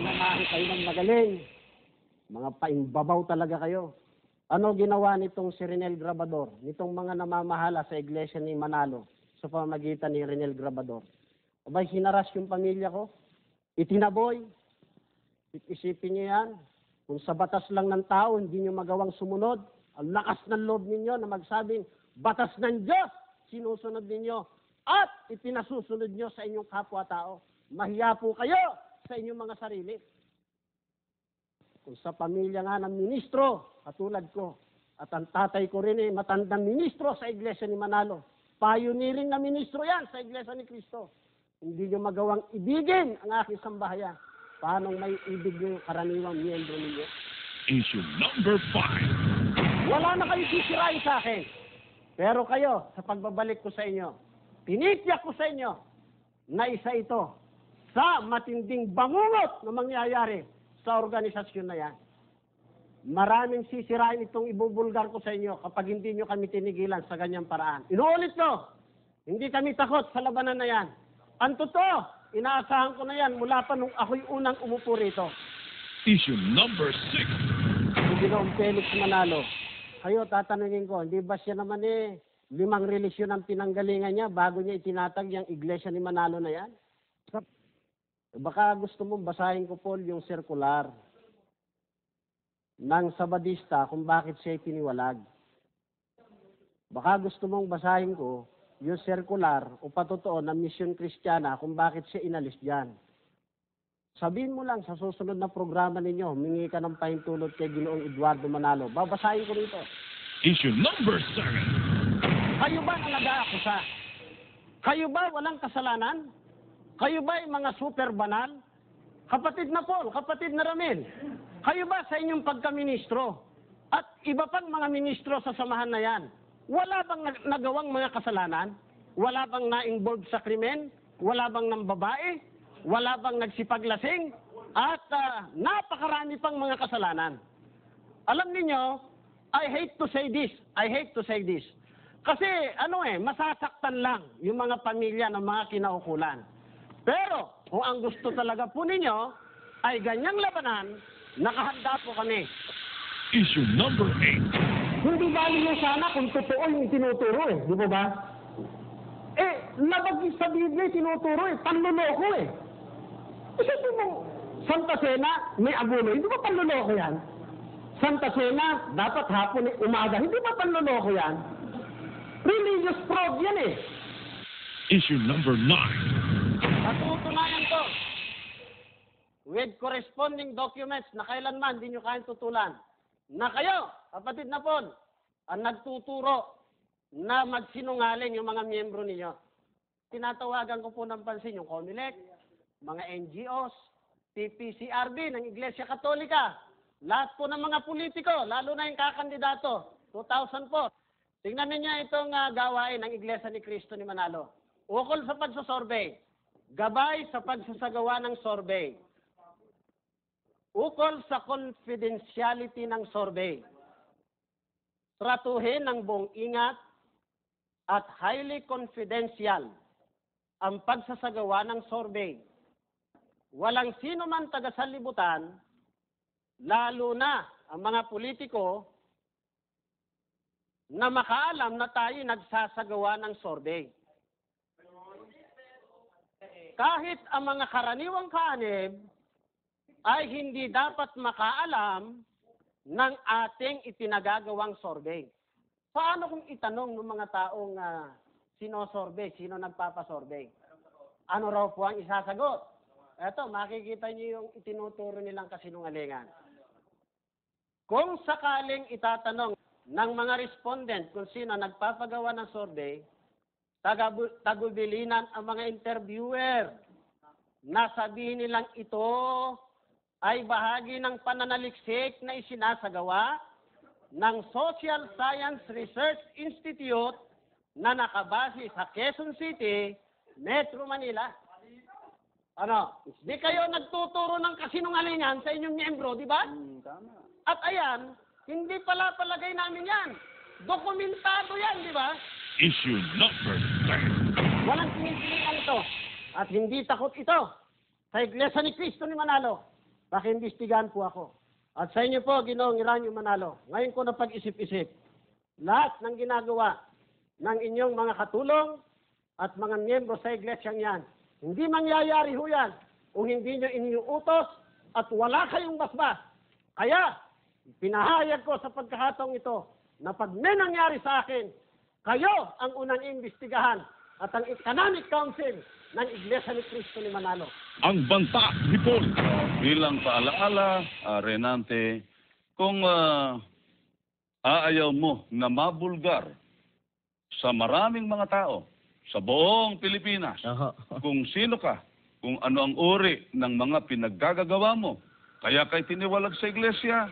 sinamahan kayo ng magaling. Mga paimbabaw talaga kayo. Ano ginawa nitong si Renel Grabador, nitong mga namamahala sa iglesia ni Manalo sa pamamagitan ni Renel Grabador? Abay, hinaras yung pamilya ko. Itinaboy. Isipin niyo yan. Kung sa batas lang ng tao, hindi niyo magawang sumunod. Ang lakas ng loob ninyo na magsabing, batas ng Diyos, sinusunod ninyo. At ipinasusunod niyo sa inyong kapwa-tao. Mahiya po kayo sa inyong mga sarili. Kung sa pamilya nga ng ministro, katulad ko, at ang tatay ko rin matandang ministro sa iglesia ni Manalo. Pioneering na ministro yan sa iglesia ni Cristo. Hindi niyo magawang ibigin ang aking sambahayan. Paano may ibig niyo yung karaniwang miyembro ninyo? Issue number 5. Wala na kayo sisirain sa akin. Pero kayo, sa pagbabalik ko sa inyo, tinitiyak ko sa inyo na isa ito sa matinding bangungot na mangyayari sa organisasyon na yan. Maraming sisirain itong ibubulgar ko sa inyo kapag hindi nyo kami tinigilan sa ganyang paraan. Inuulit ko, hindi kami takot sa labanan na yan. Ang totoo, inaasahan ko na yan mula pa nung ako'y unang umupo rito. Issue number 6. Ginoong Felix Manalo, kayo tatanungin ko, hindi ba siya naman 5 relisyon ang pinanggalingan niya bago niya itinatag yung iglesia ni Manalo na yan? Baka gusto mong basahin ko, Paul, yung circular ng Sabadista kung bakit siya piniwalag. Baka gusto mong basahin ko yung circular o patotoo ng Misyon Kristiyana kung bakit siya inalis dyan. Sabihin mo lang sa susunod na programa ninyo, humingi ka ng pahintulot kay Ginoong Eduardo Manalo. Babasahin ko rito. Issue number 7. Kayo ba ang nag-aakusa? Kayo ba walang kasalanan? Kayo ba ay mga super banal? Kapatid na Paul, kapatid na Ramil, kayo ba sa inyong pagkaministro at iba pang mga ministro sa samahan na yan, wala bang nagawang mga kasalanan? Wala bang na-involved sa krimen? Wala bang ng babae? Wala bang nagsipaglasing? At napakarami pang mga kasalanan. Alam niyo, I hate to say this. Kasi masasaktan lang yung mga pamilya ng mga kinaukulan. Pero kung ang gusto talaga po ninyo ay ganyang labanan, nakahanda po kami. Issue number 8. Hindi bali na sana kung totoo yung tinuturo di ba ba? Labag sa Biblia tinuturo panloloko Kasi mo, Santa Cena, may agulo, hindi ba panloloko yan? Santa Cena, dapat hapon umaga, hindi ba panloloko yan? Religious fraud yan Issue number 9. Patutunayan ko with corresponding documents na kailanman hindi nyo kayang tutulan na kayo, kapatid na Paul, ang nagtuturo na magsinungaling yung mga miyembro ninyo. Tinatawagan ko po ng pansin yung COMELEC, mga NGOs, PPCRB ng Iglesia Katolika, lahat po ng mga politiko, lalo na yung kakandidato, 2004. Tingnan ninyo itong gawain ng Iglesia ni Cristo ni Manalo. Ukol sa pagsasurvey, gabay sa pagsasagawa ng survey, ukol sa confidentiality ng survey, tratuhin ng buong ingat at highly confidential ang pagsasagawa ng survey. Walang sino man taga-sanlibutan, lalo na ang mga politiko, na makaalam na tayo nagsasagawa ng survey. Kahit ang mga karaniwang kaanib ay hindi dapat makaalam ng ating itinagagawang survey. Paano kung itanong ng mga taong sino-survey, sino nagpapasurvey? Ano raw po ang isasagot? Eto, makikita niyo yung itinuturo nilang kasinungalingan. Kung sakaling itatanong ng mga respondent kung sino nagpapagawa ng survey, tagubilinan ang mga interviewer na sabihin nilang ito ay bahagi ng pananaliksik na isinasagawa ng Social Science Research Institute na nakabase sa Quezon City, Metro Manila. Di kayo nagtuturo ng kasinungalingan sa inyong miyembro, di ba? Tama. At ayan, hindi pala palagay namin yan. Dokumentado yan, di ba? Issue number 10. Walang pinipilian ito. At hindi takot ito sa Iglesia ni Cristo ni Manalo. pakiimbestigahan po ako. At sa inyo po, Ginoong Eranio Manalo, ngayon ko na pag-isip-isip, lahat ng ginagawa ng inyong mga katulong at mga miyembro sa iglesyang yan, hindi mangyayari ho yan kung hindi nyo iniuutos at wala kayong basbas. Kaya, pinahayag ko sa pagkakataong ito na pag may nangyari sa akin, kayo ang unang imbestigahan at ang Canonic Council ng Iglesia ni Cristo ni Manalo. Ang banta ni Paul. Bilang paalaala, Renante, kung aayaw mo na mabulgar sa maraming mga tao sa buong Pilipinas, kung sino ka, kung ano ang uri ng mga pinaggagawa mo, kaya kay tiniwalag sa iglesia,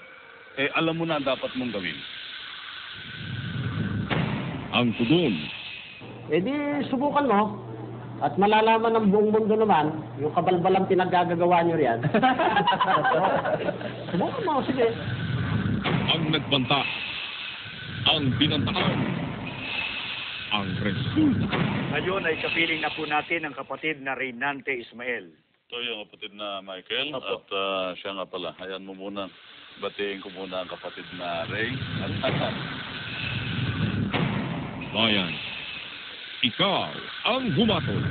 alam mo na ang dapat mong gawin. Ang tugon. E di, subukan mo. At malalaman ng buong mundo naman, yung kabalbalang pinaggagawa nyo riyan. Subukan mo, sige. Ang nagbanta. Ang binantaan. Ang resulta. Ngayon ay kapiling na po natin ang kapatid na Reynante Ismael. Ito yung kapatid na Michael, Opo. at siya nga pala, ayan mo muna, batiin ko muna ang kapatid na Ray. Bayan, ikaw ang humatol.